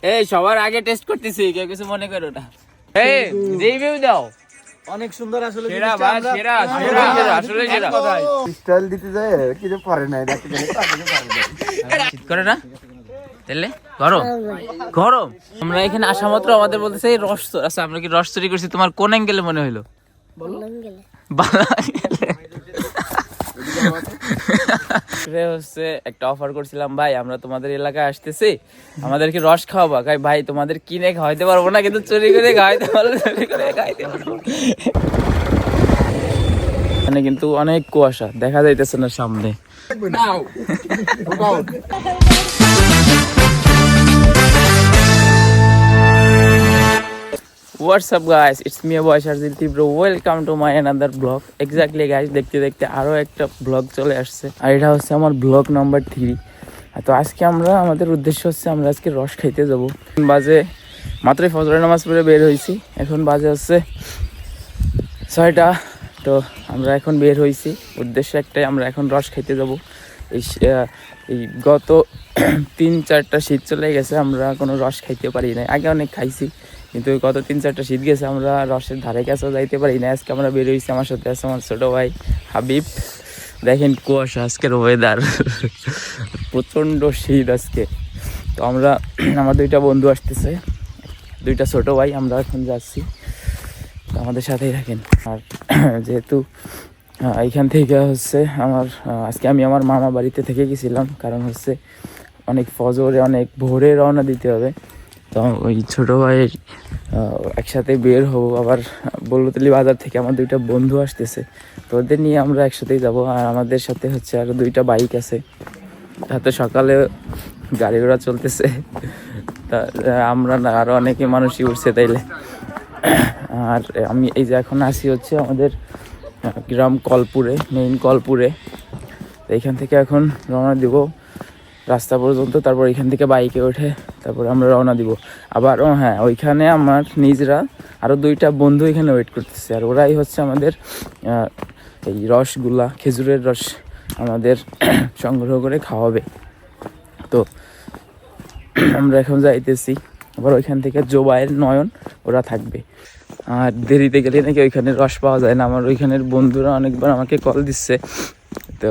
এই সবার আগে টেস্ট করতেছি, কেউ কিছু মনে করো না। এই রিভিউ দাও। অনেক সুন্দর আসলে সেরা ভাই, সেরা সেরা সেরা আসলে সেরা। স্টাইল দিতে যায় কিছু পারে নাই নাকি জানি তাকে পারে না। শীত করে না তাহলে গরম গরম। আমরা এখানে আসা মাত্র আমাদের বলতেছে এই রস চোর। আচ্ছা আমরা কি রস চুরি করছি তোমার কোন অ্যাঙ্গেলে মনে হইলো? বালা অ্যাঙ্গেলে। হচ্ছে একটা অফার করছিলাম, ভাই আমরা তোমাদের এলাকায় আসতেছি, আমাদেরকে রস খাওয়াবা। ভাই তোমাদের কিনে খাওয়াইতে পারবো না, কিন্তু চুরি করে খাওয়াইতে পারবো, চুরি করে খাইতে পারবো। এখানে কিন্তু অনেক কুয়াশা, দেখা যাইতেছে না সামনে। What's up guys, it's me boy Sharzil Tibro, welcome to my another vlog. Exactly guys, দেখতে দেখতে আরো একটা ব্লগ চলে আসছে, আর এটা হচ্ছে আমার ব্লগ নাম্বার 3। তো আজকে আমাদের উদ্দেশ্য হচ্ছে আমরা আজকে রস খাইতে যাব। বাজে মাত্রই ফজরের নামাজ পড়ে বের হয়েছি, এখন বাজে হচ্ছে 6টা। তো আমরা এখন বের হয়েছি, উদ্দেশ্য একটাই, আমরা এখন রস খাইতে যাব। এই গত 3-4টা শীত চলে গেছে, আমরা কোনো রস খাইতে পারি না। আগে অনেক খাইছি, কিন্তু গত 3-4টা শীত গেছে আমরা রসের ধারে কাছেও যাইতে পারি না। আজকে আমরা বের হয়েছি, আমার সাথে আছে আমার ছোটো ভাই হাবিব। দেখেন কুয়াশা, আজকের ওয়েদার প্রচণ্ড শীত আজকে। তো আমরা আমার 2টা বন্ধু আসতেছে, 2টা ছোটো ভাই, আমরা এখন যাচ্ছি, আমাদের সাথেই থাকেন। আর যেহেতু এইখান থেকে হচ্ছে আজকে আমি আমার মামা বাড়িতে থেকে গেছিলাম, কারণ হচ্ছে অনেক ফজরে অনেক ভোরে রওনা দিতে হবে। তো ওই ছোটো ভাইয়ের একসাথে বের হবো। আবার বল্লতলী বাজার থেকে আমার 2টা বন্ধু আসতেছে, তো ওদের নিয়ে আমরা একসাথেই যাব। আর আমাদের সাথে হচ্ছে আরও 2টা বাইক আছে, তাতে সকালে গাড়ি ঘোড়া চলতেছে, তা আমরা না আরও অনেকে মানুষই উঠছে তাইলে। আর আমি এই যে এখন আসি হচ্ছে আমাদের গ্রাম কলপুরে, মেইন কলপুরে। তো এইখান থেকে এখন রওনা দিব রাস্তা পর্যন্ত, তারপর এখান থেকে বাইকে উঠে তারপর আমরা রওনা দিব। আবার হ্যাঁ, ওইখানে আমার নিজরা আরও 2টা বন্ধু এখানে ওয়েট করতেছে, আর ওরাই হচ্ছে আমাদের এই রসগুলা, খেজুরের রস আমাদের সংগ্রহ করে খাওয়াবে। তো আমরা এখন যাইতেছি। আবার ওইখান থেকে জোবায়ের, নয়ন ওরা থাকবে। আর দেরিতে গেলে নাকি ওইখানে রস পাওয়া যায় না। আমার ওইখানের বন্ধুরা অনেকবার আমাকে কল দিচ্ছে, তো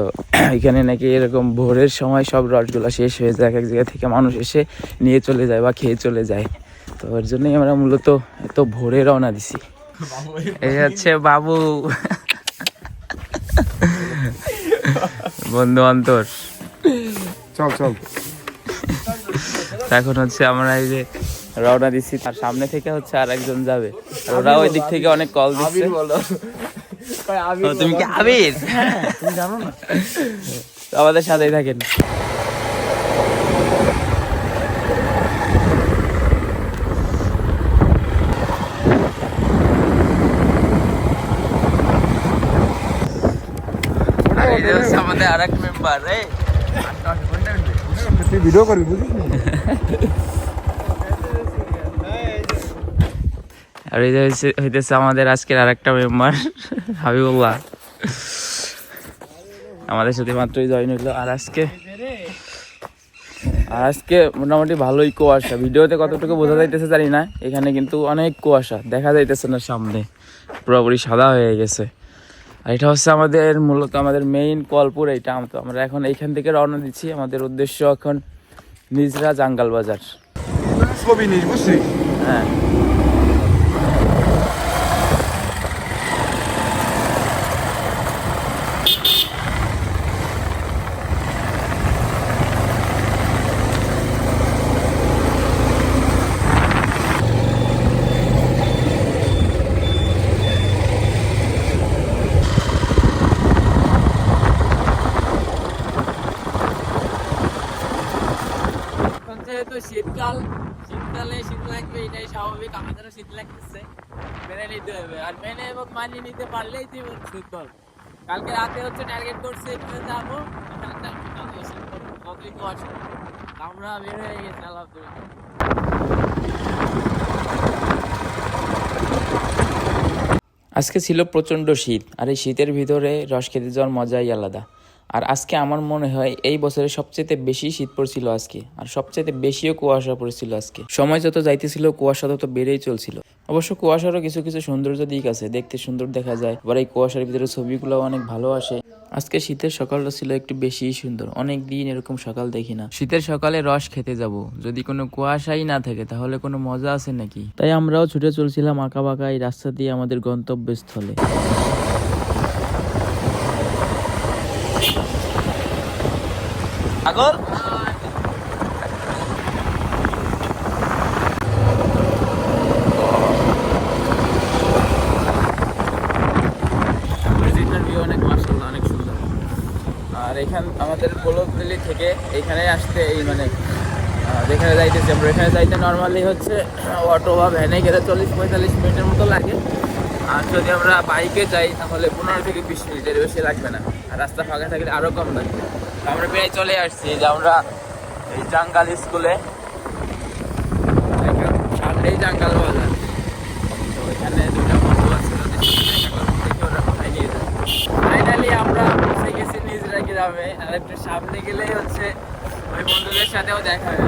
এখানে নাকি এরকম ভোরের সময় সব রসগুলো শেষ হয়ে যায়, এক জায়গা থেকে মানুষ এসে নিয়ে চলে যায় বা খেয়ে চলে যায়। তো ওর জন্যই আমরা মূলত এত ভোরে রওনা দিছি। এই হচ্ছে বাবু বন্ধু অন্তর, চল চল। এখন হচ্ছে আমরা এই যে রওনা দিচ্ছি, তার সামনে থেকে হচ্ছে আর একজন যাবে, আর ওরা ওই দিক থেকে অনেক কল দিচ্ছে। তুমি কি আবির? তুমি জানো না? আমাদের সাথেই থাকেন। আমাদের আর এক মেম্বার তুই ভিডিও করবি বুঝিস না? আর এই যে হইতেছে আমাদের আজকের আর একটা মেম্বার হাবিবুল্লাহ, আমাদের সাথে মাত্রই জয়েন হইলো। আর আজকে মোটামুটি ভালোই কুয়াশা, ভিডিওতে কতটুকু বোঝা যাইতেছে জানি না, এখানে কিন্তু অনেক কুয়াশা, দেখা যাইতেছে না সামনে, পুরোপুরি সাদা হয়ে গেছে। আর এটা হচ্ছে আমাদের মূলত আমাদের মেইন কলপুর এইটা। তো আমরা এখন এইখান থেকে রওনা দিচ্ছি, আমাদের উদ্দেশ্য এখন নিজরা জাঙ্গাল বাজার। ছবি নিস বুঝছিস? হ্যাঁ, যেহেতু শীতকালে শীত লাগবে, এটাই স্বাভাবিক, আমাদেরও শীত লাগতেছে, মেনে নিতে হবে। আর মেনে এবং মানিয়ে নিতে পারলেই জীবন সুন্দর। কালকে রাতে হচ্ছে টার্গেট করছে এখানে যাবো, আমরা বের হয়ে গেছি আলহামদুলিল্লাহ। আজকে ছিল প্রচণ্ড শীত, আর এই শীতের ভিতরে রস খেতে যাওয়ার মজাই আলাদা। আর আজকে আমার মনে হয় এই বছরের সবচেয়ে বেশি শীত পড়ছিল আজকে, আর সবচেয়ে বেশিও কুয়াশা পড়েছিল আজকে। সময় যত যাইতেছিল কুয়াশা তত বেড়েই চলছিল। অবশ্য কুয়াশারও কিছু কিছু সৌন্দর্য দিক আছে, দেখতে সুন্দর দেখা যায়, আবার এই কুয়াশার ভিতরে ছবিগুলো অনেক ভালো আসে। আজকে শীতের সকালটা ছিল একটু বেশিই সুন্দর, অনেক দিন এরকম সকাল দেখি না। শীতের সকালে রস খেতে যাব, যদি কোনো কুয়াশাই না থাকে তাহলে কোনো মজা আছে নাকি? তাই আমরাও ছুটে চলছিলাম আঁকা বাঁকা এই রাস্তা দিয়ে আমাদের গন্তব্যস্থলে। আগর অনেক মাশাআল্লাহ অনেক সুন্দর। আর এখান আমাদের বলকদিল্লি থেকে এখানে আসতে এই মানে যেখানে যাইতেছি আমরা, এখানে যাইতে নর্মালি হচ্ছে অটো বা ভ্যানে গেলে 40-45 মিনিটের মতো লাগে। আর যদি আমরা বাইকে যাই তাহলে 15 থেকে 20 মিনিটের বেশি লাগবে না, আর রাস্তা ফাঁকা থাকলে আরও কম লাগবে। তো আমরা প্রায় চলে আসছি যে আমরা এই জাঙ্গাল স্কুলে, সামনেই জাঙ্গাল বাজার। তো এখানে দুইটা বন্ধু আছে, ওদের সাথে দেখা করবো, দেখি ওরা কোথায় নিয়ে যায়। ফাইনালি আমরা পৌঁছে গেছি নিজরা গ্রামে, আর একটু সামনে গেলেই হচ্ছে ওই বন্ধুদের সাথেও দেখা হয়।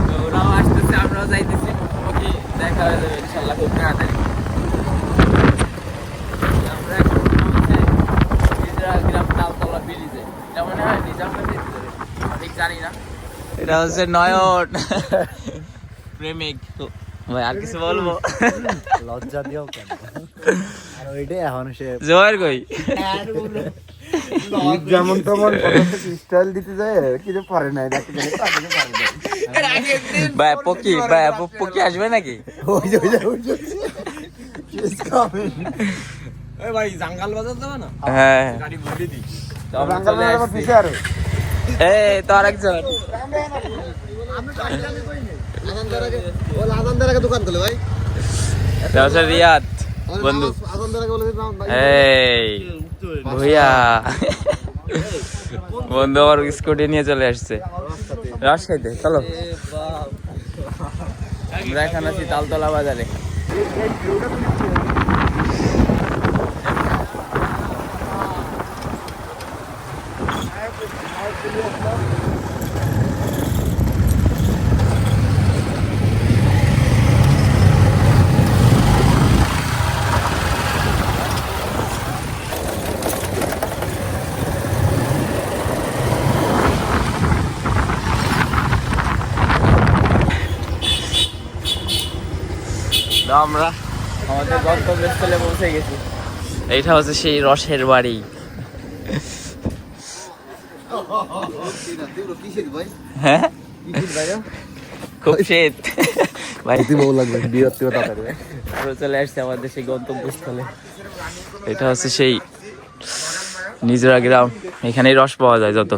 তো ওরাও আসতেছে, আমরাও যাইতেছি, মুখোমুখি দেখা হয়ে যাবে ইনশাল্লাহ খুব তাড়াতাড়ি। আমরা এখন হচ্ছে নিজরা গ্রাম তালতলা ব্রিজে, এটা মনে হয় নিজামগঞ্জে, ঠিক জানি না। এটা হচ্ছে নয়ন প্রেমিক। তো ভাই আর কিছু বলবো? লজ্জা দিও কেন? আর ওইটাই এখন সে জয়ের কই যেমন তেমন স্টাইল দিতে যায়, কিছু পারে নাই, ডাকতে গেলে তাকে পারে নাই। ভাই পকি আসবে নাকি? ওই যে She's coming. এ ভাই জাঙ্গাল বাজার যাবে না? হ্যাঁ গাড়ি ঘুরে দিই। তো আমরা চলে আমার আসছি। পিছে আরো। এই তো আরেকজন আজানদার আগে দোকান খুলে ভাই। এটা হচ্ছে রিয়াদ বন্ধু। আজানদার আগে বলে দিলাম ভাই। এই ভুইয়া বন্ধু আমার স্কুটি নিয়ে চলে আসছে রস খাইতে। চলো আমরা এখন আছি তালতলা বাজারে। আমরা আমাদের গন্তব্যস্থলে পৌঁছে গেছি। এইটা হচ্ছে সেই রসের বাড়ি। হ্যাঁ খুব শীত ভাই, বউ লাগবে বিরক্তি তাড়াতাড়ি। আমরা চলে আসছি আমাদের সেই গন্তব্যস্থলে। এটা হচ্ছে সেই নিজরা গ্রাম, এখানেই রস পাওয়া যায় যত।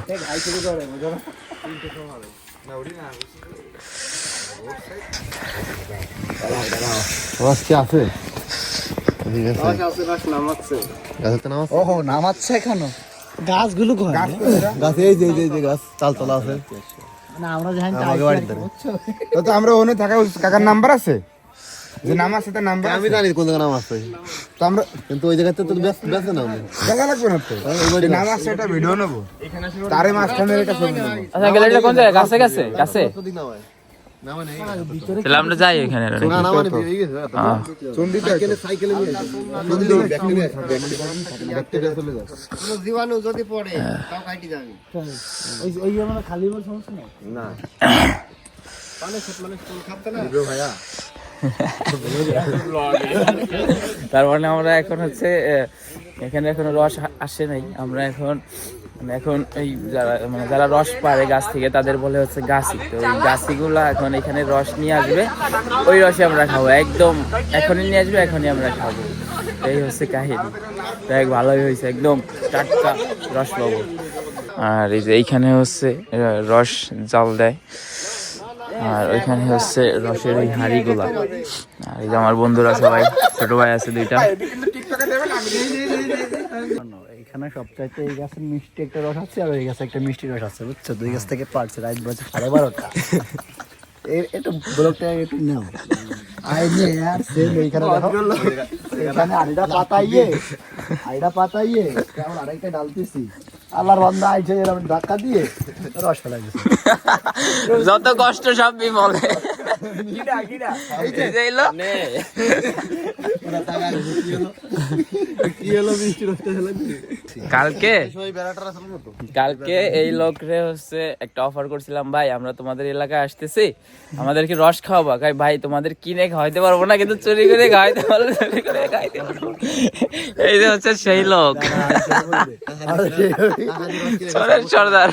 রস কি আছে? ওহো নামাচ্ছে এখানে গাছগুলো গাছ এই যে গাছ তালতলা আছে না। আমরা তো আমরা ওখানে থাকা কাকার নাম্বার আছে, যে নাম আছে তার নাম্বার আমি জানি কোন নাম আছে। তো আমরা কিন্তু ওই জায়গাতে তো ব্যস্ত না, দেখা লাগবে না তো। নাম আছে, এটা ভিডিও নেবো, তারে মাঝখানে এটা ছবি নেবো। আচ্ছা গ্যালারিটা কোন জায়গায়? কাছে কাছে কাছে তাহলে আমরা যাই ওখানে। জীবাণু যদি পড়ে তাও কাটি যাবে খালি সমস্যা না। ভাইয়া তার মানে আমরা এখন হচ্ছে এখানে এখনো রস আসে নাই। আমরা এখন এই যারা রস পারে গাছ থেকে তাদের বলে হচ্ছে গাছি। তো এই গাছিগুলা এখন এখানে রস নিয়ে আসবে, ওই রসে আমরা খাবো, একদম এখনই নিয়ে আসবে, এখনই আমরা খাবো। এই হচ্ছে কাহিনী। দেখ ভালোই হয়েছে, একদম টাটকা রস পাবো। আর এই যে এইখানে হচ্ছে রস জাল দেয়, আর ওইখানে হচ্ছে রসের ওই হাঁড়িগুলা। আর এই যে আমার বন্ধুরা সবাই, ছোট ভাই আছে দুইটা। এখানে সবচাইতে এই গাছের মিষ্টি একটা রস আছে, আর এই গাছে একটা মিষ্টি রস আছে, বুঝছো? দুই গাছ থেকে পারছে, রাত বাজে 12:30। একটু ব্লগটা একটু নাও আই নে আর সেম এইখানে দেখো এখানে আড়িটা পাতাইয়ে কেমন আরেকটা ডালতেছি আল্লাহর বান্দা আইছে এরকম ধাক্কা দিয়ে রস ফেলাই দিছে যত কষ্ট সব বিমলে এই যে এলো। কি হলো মিষ্টি রসটা ফেলাই দিছে কালকে এই লোকরে হচ্ছে একটা অফার করছিলাম, ভাই আমরা তোমাদের এলাকায় আসতেছি, আমাদেরকে রস খাওয়াবা। ভাই তোমাদের কিনে খাওয়াইতে পারবো না, কিন্তু চুরি করে খাওয়াইতে পারবো, চুরি করে খাইতে পারবো। এই যে হচ্ছে সেই লোক সর্দার।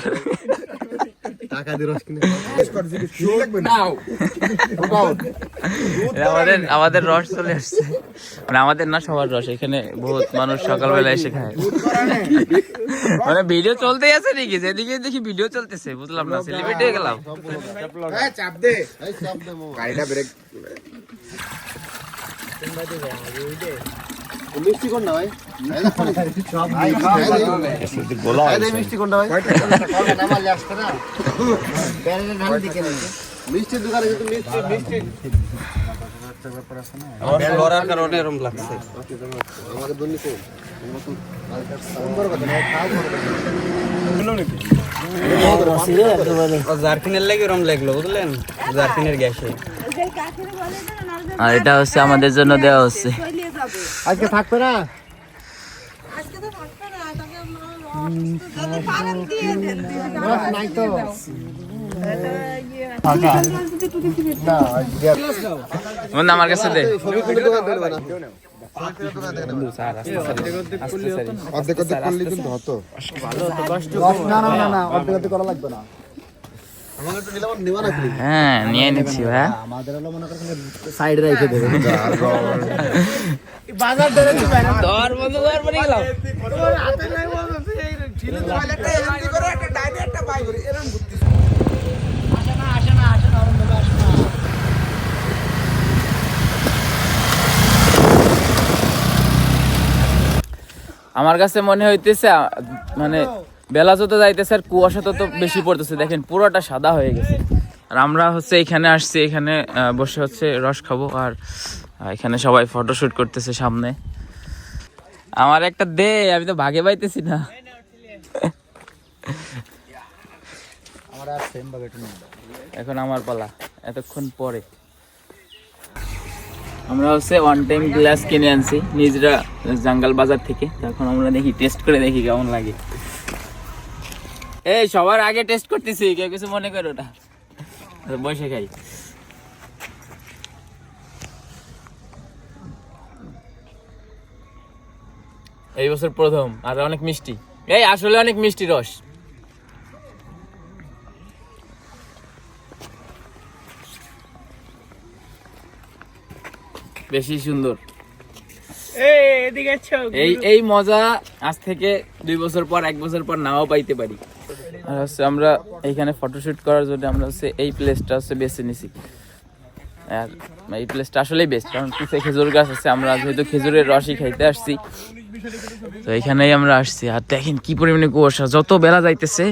আমাদের রস চলে আসছে, মানে আমাদের না সবার রস। এখানে বহুত মানুষ সকালবেলা এসে খায়। মানে ভিডিও চলতেই আছে নাকি, যেদিকে দেখি ভিডিও চলতেছে, বুঝলাম না, সেলিব্রিটি হয়ে গেলাম। মিষ্টি কোন না ভাই মিষ্টি কোনটা ভাই মিষ্টির দোকানে কিন্তু মিষ্টি লড়ার কারণে এরকম লাগছে আমাকে দন্নি কোন জার্কিনের লাগে এরকম লাগলো বুঝলেন, জার্কিনের গ্যাসে। আর এটা হচ্ছে আমাদের জন্য দেওয়া হচ্ছে। আজকে থাকবে না, আজকে তো থাকবে না, তাকে যদি পারেন দিয়ে দেন, নাই তো আমার কাছে দে। হ্যাঁ নিয়ে নিচ্ছি ভাই, আমাদের হলো মনে করেন সাইডে রেখে দেবে বাজার ধরে ধর বন্ধু ধর পড়ে গেলাম। আমার কাছে মনে হইতেছে মানে বেলা যত যাইতেছে আর কুয়াশা তত বেশি পড়তেছে। দেখেন পুরোটা সাদা হয়ে গেছে। আর আমরা হচ্ছে এখানে আসছি, এখানে বসে হচ্ছে রস খাবো। আর এখানে সবাই ফটোশুট করতেছে সামনে। আমার একটা দে, আমি তো ভাগে পাইতেছি না। এখন আমার পালা, এতক্ষণ পরে। আমরা হচ্ছে ওয়ান টাইম গ্লাস কিনে আনছি নিজরা জঙ্গল বাজার থেকে। এখন আমরা দেখি, টেস্ট করে দেখি কেমন লাগে। এই সবার আগে টেস্ট করতেছি, কেউ কিছু মনে করো না, বসে খাই। এই বছর প্রথম, আর অনেক মিষ্টি। এই আসলে অনেক মিষ্টি রস। বেশি সুন্দর। এই মজা আজ থেকে 2 বছর পর, 1 বছর পর নাও পাইতে পারি। আর হচ্ছে আমরা এইখানে ফটোশুট করার জন্য আমরা হচ্ছে এই প্লেসটা হচ্ছে বেছে নিছি। আর এই প্লেসটা আসলেই বেস্ট, কারণ পিছে খেজুর গাছ আছে। আমরা যেহেতু খেজুরের রসই খাইতে আসছি, তো এইখানেই আমরা আসছি। আর দেখেন কি পরিমাণে কুয়াশা, যত বেলা যাইতেছে,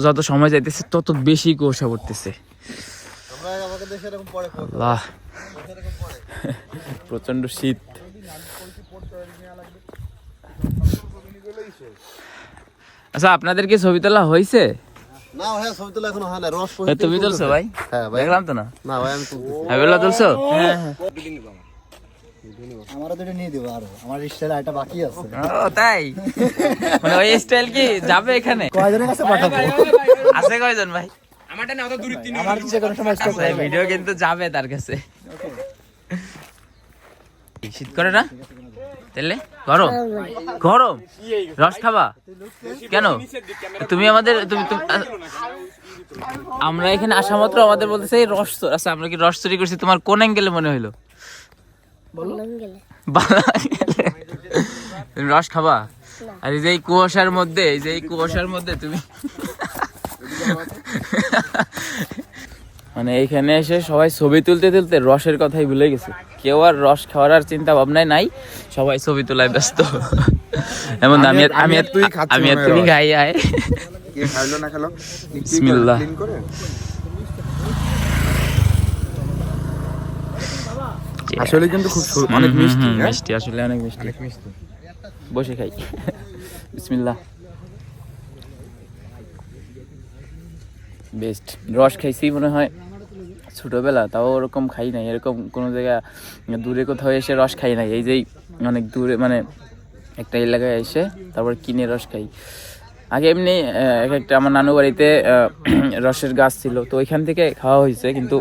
যত সময় যাইতেছে, তত বেশি কুয়াশা পড়তেছে। আল্লাহ, প্রচন্ড শীত। আচ্ছা, আপনাদের কি ছবি তোলা হয়েছে? না ভাই, ছবি তোলা এখনো হয় না। রস তুমি তুলছো ভাই? হ্যাঁ ভাই, দেখলাম তো না। না ভাই আমি তুলতেছি। হ্যাঁ তুলছো? হ্যাঁ। আমারও দুটো নিয়ে দিব, আরো আমার স্টাইল একটা বাকি আছে। ও তাই? মানে ওই স্টাইল কি যাবে এখানে? কয়জনের কাছে পাঠাবো? আছে কয়জন ভাই? আমারটা না, ওটা দূরে তিন। আমার যে কোনো সময় স্টপ এই ভিডিও কিন্তু যাবে তার কাছে। শীত করে না? তাহলে গরম গরম রস খাবা কেন? তুমি আমাদের আমরা এখানে আসা মাত্র আমাদের বলতেছে এই রস চোর। আচ্ছা, আমরা কি রস চুরি করছি? তোমার কোন অ্যাঙ্গেলে মনে হইলো? তুমি রস খাবা? আর এই যে এই কুয়াশার মধ্যে তুমি মানে এইখানে এসে সবাই ছবি তুলতে তুলতে রসের কথাই ভুলে গেছে। কেউ আর রস খাওয়ার আর চিন্তা ভাবনায় নাই, সবাই ছবি তোলায় ব্যস্ত। এমন আমি তুমি খাই আয়। বিসমিল্লাহ। আসলে কিন্তু খুব অনেক মিষ্টি, হ্যাঁ? মিষ্টি, আসলে অনেক মিষ্টি। অনেক মিষ্টি। বসে খাই। বিসমিল্লাহ। বেস্ট। রস খাইছি মনে হয় ছোটবেলা, তাও ওরকম খাই নাই, এরকম কোনো জায়গা দূরে কোথাও এসে রস খাই নাই। এই যেই অনেক দূরে মানে একটা এলাকায় এসে তারপর কিনে রস খাই। আগে এমনি এক একটা আমার নানু বাড়িতে রসের গাছ ছিল, তো ওইখান থেকে খাওয়া হয়েছে, কিন্তু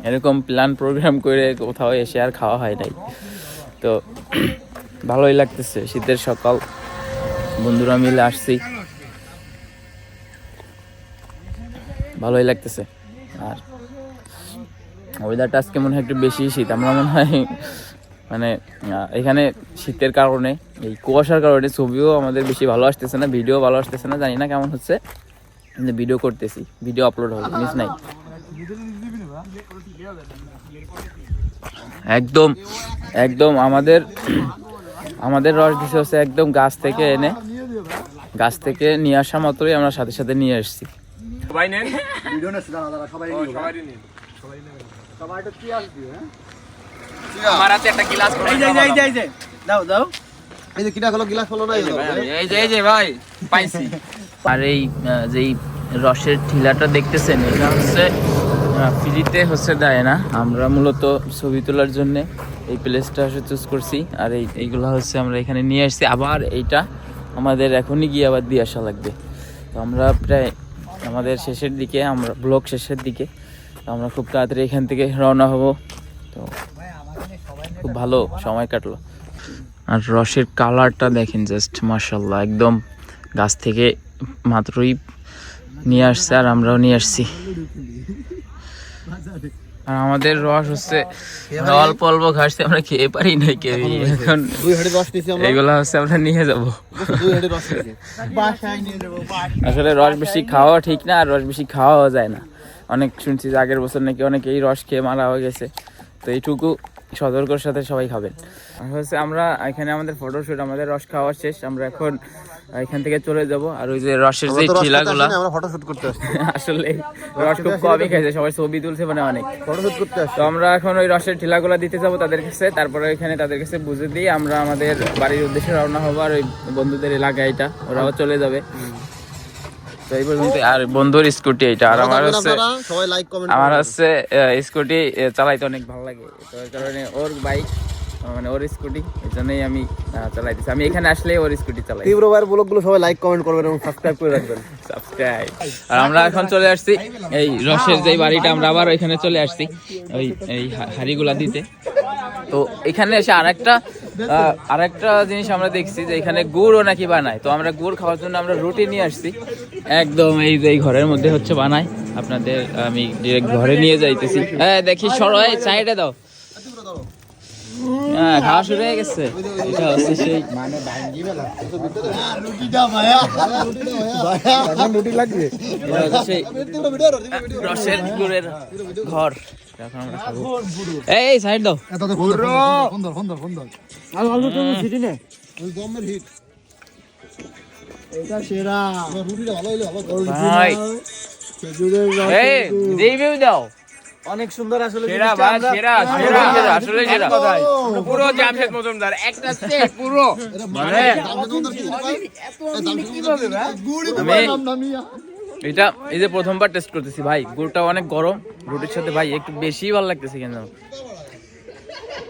এরকম প্ল্যান প্রোগ্রাম করে কোথাও এসে আর খাওয়া হয় নাই। তো ভালোই লাগতেছে, শীতের সকাল, বন্ধুরা মিলে আসছি, ভালোই লাগতেছে। আর ওয়েদারটা আজকে মনে হয় একটু বেশি শীত, আমরা মনে হয় মানে এখানে শীতের কারণে, এই কুয়াশার কারণে ছবিও আমাদের বেশি ভালো আসতেছে না, ভিডিও ভালো আসতেছে না, জানি না কেমন হচ্ছে, কিন্তু ভিডিও করতেছি, ভিডিও আপলোড হবে, মিস নাই। একদম একদম আমাদের রস দিছে হচ্ছে একদম গাছ থেকে এনে, গাছ থেকে নিয়ে আসা মাত্রই আমরা সাথে সাথে নিয়ে আসছি। সবাই নেন, ভিডিও না দাদা দাদা সবাই সবাই নেন। সবাই একটা কি আসবে, হ্যাঁ? আমার হাতে একটা গ্লাস, দাও এই যে কিটা হলো গ্লাস হলো না, এই যে ভাই পাইছি। আর এই যেই রসের ঠিলাটা দেখতেছেন, এটা হচ্ছে ফ্রিতে হচ্ছে দেয় না, আমরা মূলত ছবি তোলার জন্য এই প্লেসটা হচ্ছে চুজ করছি। আর এইগুলো হচ্ছে আমরা এখানে নিয়ে আসছি, আবার এইটা আমাদের এখনই গিয়ে আবার দিয়ে আসা লাগবে। তো আমরা প্রায় আমাদের শেষের দিকে, আমরা ব্লগ শেষের দিকে, তো আমরা খুব তাড়াতাড়ি এখান থেকে রওনা হব। তো খুব ভালো সময় কাটলো। আর রসের কালারটা দেখেন জাস্ট, মাশাআল্লাহ, একদম গাছ থেকে মাত্রই নিয়ে আসছে, আর আমরাও নিয়ে আসছি। আর আমাদের রস হচ্ছে অল্প অল্প ঘাসতে আমরা খেয়ে পারি না কেউ, এখন এগুলা হচ্ছে আমরা নিয়ে যাবো। আসলে রস বেশি খাওয়া ঠিক না, আর রস বেশি খাওয়াও যায় না। অনেক শুনছি যে আগের বছর নাকি অনেকেই রস খেয়ে মারা হয়ে গেছে, তো এইটুকু সতর্কর সাথে সবাই খাবেন। আর হচ্ছে আমরা এখানে আমাদের ফটোশুট, আমাদের রস খাওয়া শেষ, আমরা এখন এখান থেকে চলে যাব। আর ওই যে রসের যে ঠিলাগুলা, আমরা ফটোশুট করতে আসছি, আসলে রস খুব কমই খাইছে, সবাই ছবি তুলছে মানে অনেক, ফটোশুট করতে আসছি। তো আমরা এখন ওই রসের ঠিলাগুলা দিতে যাব তাদের কাছে, তারপরে এখানে তাদের কাছে বুঝে দিয়ে আমরা আমাদের বাড়ির উদ্দেশ্যে রওনা হবো। আর ওই বন্ধুদের এলাকা এটা, ওরাও চলে যাবে। তো এই পর্যন্ত। আর বন্ধুর স্কুটি এটা, আর আমার হচ্ছে সবাই লাইক কমেন্ট, আমার হচ্ছে স্কুটি চালাইতে অনেক ভালো লাগে, তো এই কারণে ওর বাইক মানে ওর স্কুটি, এই জন্যই আমি চালাইতেছি। আমি এখানে আসলে ওর স্কুটি চালাই। তীব্র ভাইয়ের ব্লগগুলো সবাই লাইক কমেন্ট করবেন এবং সাবস্ক্রাইব করে রাখবেন। সাবস্ক্রাইব। আর আমরা এখন চলে আসছি এই রসের যে বাড়িটা, আমরা আবার ওইখানে চলে আসছি ওই এই হাড়িগুলা দিতে। তো এখানে এসে আরেকটা জিনিস আমরা দেখছি যে এখানে গুড়ও নাকি বানায়, তো আমরা গুড় খাওয়ার জন্য আমরা রুটি নিয়ে আসছি, একদম এই যে ঘরের মধ্যে হচ্ছে বানায়। আপনাদের আমি ডিরেক্ট ঘরে নিয়ে যাইতেছি। হ্যাঁ দেখি, সরাই সাইডে দাও। হ্যাঁ, খাওয়া শুরু হয়ে গেছে। এটা হচ্ছে সেই মানে রুটি লাগবে, এটা হচ্ছে সেই রসের গুড়ের ঘর। এখন আমরা খাবো। এই সাইড দাও। ভাই এই রিভিউ দাও। অনেক সুন্দর আসলে সেরা ভাই, সেরা সেরা আসলে সেরা পুরো জামশেদ মজুমদার একটা সেট পুরো মানে এটা এই যে প্রথমবার টেস্ট করতেছি ভাই, গুড়টা অনেক গরম, রুটির সাথে ভাই একটু বেশি ভালো লাগতেছে কেন,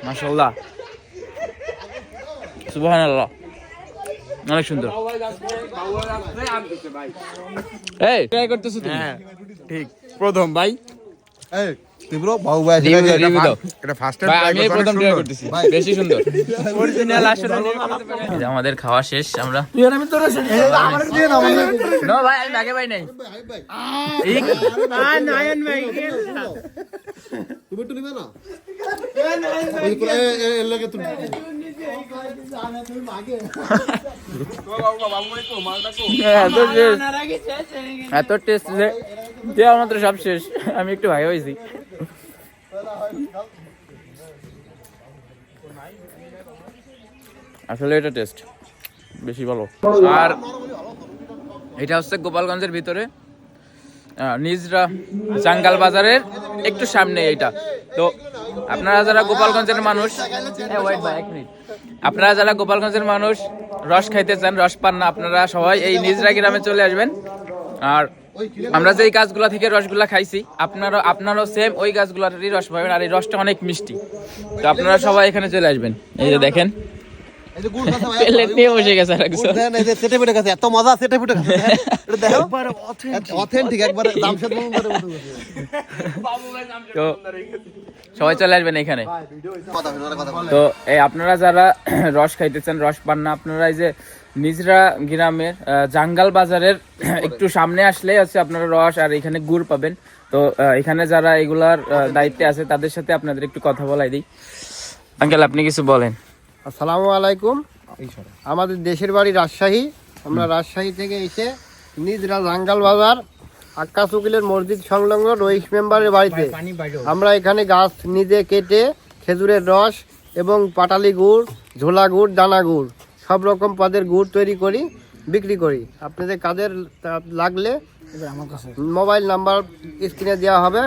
মাশাআল্লাহ, সুবহানাল্লাহ, অনেক সুন্দর। এই ট্রাই করতেছো তুমি? হ্যাঁ ঠিক, প্রথম ভাই। এই তীব্র বাবু ভাই এটা ফার্স্ট টাইম ভাই, আমি প্রথম ট্রাই করতেছি, বেশি সুন্দর অরিজিনাল। আসলে আমাদের খাওয়া শেষ, আমরা নো ভাই, আমি আগে ভাই নাই নয়ন ভাই তুমি একটু নিবে না, এর লাগে তুমি এত টেস্ট যে আমার তো সব শেষ, আমি একটু ভাই হয়েছি। আসলে এটা টেস্ট বেশি ভালো। আর এটা হচ্ছে গোপালগঞ্জের ভিতরে, নিজরা জাঙ্গাল বাজারের একটু সামনে এইটা। তো আপনারা যারা গোপালগঞ্জের মানুষ, ওয়েট ভাই এক মিনিট, আপনারা যারা গোপালগঞ্জের মানুষ রস খাইতে চান, রস পান না, আপনারা সবাই এই নিজরা গ্রামে চলে আসবেন। আর আমরা যে গাছগুলা থেকে রসগুলা খাইছি, আপনারাও সেম ওই গাছগুলারই রস পাবেন। আর এই রসটা অনেক মিষ্টি, তো আপনারা সবাই এখানে চলে আসবেন। এই যে দেখেন প্লেট নিয়ে বসে গেছে আরেকজন। এত মজা সেটা ফুটে দেখো অথেন্টিক একবার জামশেদ মঙ্গলের মতো। তো সবাই চলে আসবেন এখানে। তো এই আপনারা যারা রস খাইতেছেন, রস পান না, আপনারা এই যে নিজরা গ্রামের জাঙ্গাল বাজারের একটু সামনে আসলে হচ্ছে আপনারা রস আর এখানে গুড় পাবেন। তো এখানে যারা এগুলার দায়িত্বে আছে তাদের সাথে আপনাদের একটু কথা বলাই দিই। আঙ্কেল আপনি কিছু বলেন। আসসালামু আলাইকুম। আমাদের দেশের বাড়ি রাজশাহী। আমরা রাজশাহী থেকে এসে নিজরা জাঙ্গাল বাজার আক্কাস উকিলের মসজিদ সংলগ্ন রইস মেম্বারের বাড়িতে আমরা এখানে গাছ নিজে কেটে খেজুরের রস এবং পাটালি গুড়, ঝোলা গুড়, দানা গুড় সব রকম পদের গুড় তৈরি করি, বিক্রি করি। আপনাদের কাজের লাগলে মোবাইল নাম্বার স্ক্রিনে দেওয়া হবে,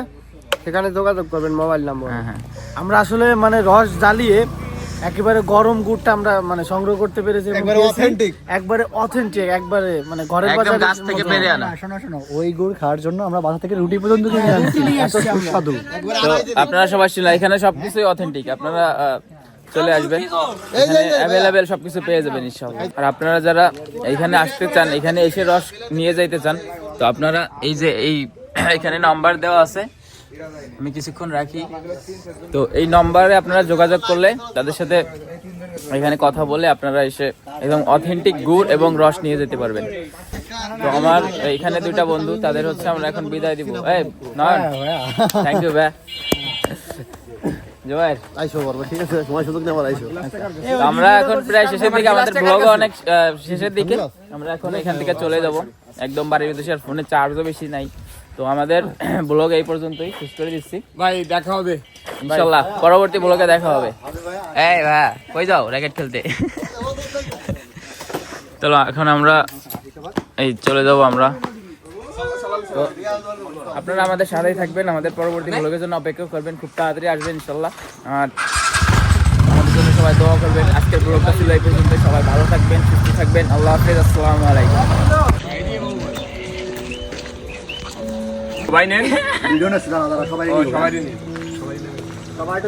সেখানে যোগাযোগ করবেন মোবাইল নাম্বার। আমরা আসলে মানে রস জ্বালিয়ে একেবারে গরম গুড়টা আমরা মানে সংগ্রহ করতে পেরেছি, একবারে অথেন্টিক, একবারে মানে ঘরের বাজারে গাছ থেকে পেরে আনা। শোনো ওই গুড় খাওয়ার জন্য আমরা বাসা থেকে রুটি পর্যন্ত কিনে আনছি, এত সুস্বাদু। তো আপনারা সবাই ছিল এখানে, সবকিছুই অথেন্টিক। আপনারা চলে আসবেন, এখানে অ্যাভেলেবেল সবকিছু পেয়ে যাবেন ইনশাআল্লাহ। আর আপনারা যারা এখানে আসতে চান, এখানে এসে রস নিয়ে যাইতে চান, তো আপনারা এই যে এখানে নাম্বার দেওয়া আছে, আমি কিছুক্ষণ রাখি। তো এই নম্বরে আপনারা যোগাযোগ করলে তাদের সাথে এখানে কথা বলে আপনারা এসে একদম অথেন্টিক গুড় এবং রস নিয়ে যেতে পারবেন। তো আমার এখানে দুইটা বন্ধু, তাদের হচ্ছে আমরা এখন বিদায় দিব। থ্যাংক ইউ ভাই। জোয়ার ঠিক আছে, সময় সুযোগ নেওয়া আইসো। আমরা এখন প্রায় শেষের দিকে, আমাদের ব্লগ অনেক শেষের দিকে। আমরা এখন এখান থেকে চলে যাব একদম বাড়ির উদ্দেশ্যে। আর ফোনে চার্জও বেশি নাই, তো আমাদের ব্লগ এই পর্যন্তই শেষ করে দিচ্ছি। ভাই দেখা হবে ইনশাল্লাহ, পরবর্তী ব্লগে দেখা হবে। এই ভাই কই যাও র্যাকেট খেলতে? চলো এখন আমরা এই চলে যাবো আমরা। তো আপনারা আমাদের সাথেই থাকবেন, আমাদের পরবর্তী ব্লগের জন্য অপেক্ষা করবেন, খুব তাড়াতাড়ি আসবেন ইনশাল্লাহ। আর আমাদের জন্য সবাই দোয়া করবেন। আজকের ব্লগটা ছিল এই পর্যন্ত, সবাই ভালো থাকবেন, সুস্থ থাকবেন। আল্লাহ হাফেজ, আসসালামু আলাইকুম। সবাই নেন, ভিডিও না সবাই সবাই সবাই